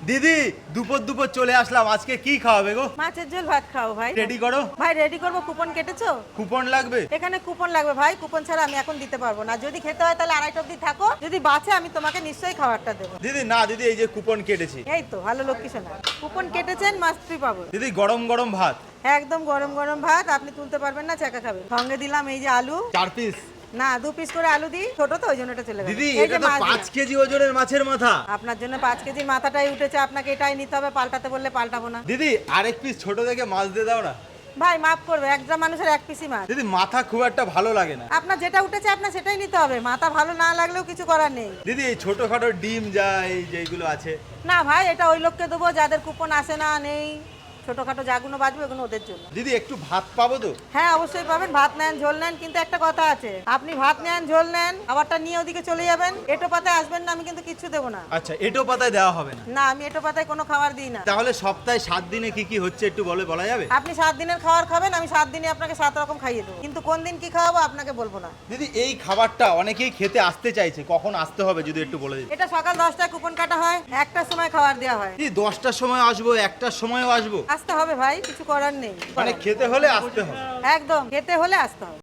দিদি দুপুর দুপুর চলে আসলাম, আজকে কি খাওয়াবে গো? মাছের ঝোল ভাত খাও ভাই। রেডি করো। ভাই রেডি করবো। কুপন কেটেছো? কুপন লাগবে? এখানে কুপন লাগবে ভাই, কুপন ছাড়া আমি এখন দিতে পারবো না। যদি খেতে হয় তাহলে 2:30 অবধি থাকো, যদি বাঁচে আমি তোমাকে নিশ্চয়ই খাবারটা দেবো। দিদি না দিদি, এই যে কুপন কেটেছি। এই তো ভালো লক্ষ্মী শোনা, কুপন কেটেছেন মাছ ফ্রি পাবো। দিদি গরম গরম ভাত। একদম গরম গরম ভাত, আপনি তুলতে পারবেন না, চাকা খাবেন। সঙ্গে দিলাম এই যে আলু। 4 পিস? না 2 পিস করে আলু দিই, ছোট তো ওই জন্য এটা চলে গেল। দিদি এই এটা যে তো মাছ 5 দিলাম। কেজি ওজনের মাছের মাথা। আপনার জন্য 5 কেজির মাথাটাই উঠেছে, আপনাকে এটাই নিতে হবে, পাল্টাতে বললে পাল্টাবো না। দিদি আরেক পিস ছোট দেখে মাছ দিয়ে দাও না। ভাই মাফ করবে, একটা মানুষের 1 পিসই মাছ। দিদি মাথা খুব একটা ভালো লাগে না। আপনার যেটা উঠেছে আপনার সেটাই নিতে হবে, মাথা ভালো না লাগলেও কিছু করার নেই। দিদি এই ছোটখাটো ডিম যা এই যেগুলো আছে। না ভাই, এটা ওই লোককে দেবো যাদের কুপন আসে না, নেই। ছোটখাটো যাগুলো বাজবে ওগুলো ওদের জন্য। দিদি একটু ভাত পাবো তো? হ্যাঁ অবশ্যই পাবেন, ভাত নেন ঝোল নেন, কিন্তু একটা কথা আছে, আপনি ভাত নেন ঝোল নেন, খাবারটা নিয়ে ওদিকে চলে যাবেন, এটো পাতায় আসবেন না, আমি কিন্তু কিচ্ছু দেবো না। আচ্ছা এটো পাতায় দেওয়া হবে না? না আমি এটো পাতায় কোনো খাবার দিই না। তাহলে সপ্তাহে 7 দিনে কি কি হচ্ছে একটু বলা যাবে? আপনি 7 দিনের খাবার খাবেন, আমি 7 দিনে আপনাকে 7 রকম খাইয়ে দেবো, কিন্তু কোন দিন কি খাওয়াবো আপনাকে বলবো না। দিদি এই খাবারটা অনেকেই খেতে আসতে চাইছে, কখন আসতে হবে যদি একটু বলে দিন। এটা সকাল 10টায় কুপন কাটা হয়, 1টার সময় খাবার দেওয়া হয়। দিদি 10টার সময় আসবো, 1টার সময়ও আসবো? আসতে হবে ভাই, কিছু করার নেই। মানে খেতে হলে আসতে হবে? একদম খেতে হলে আসতে হবে।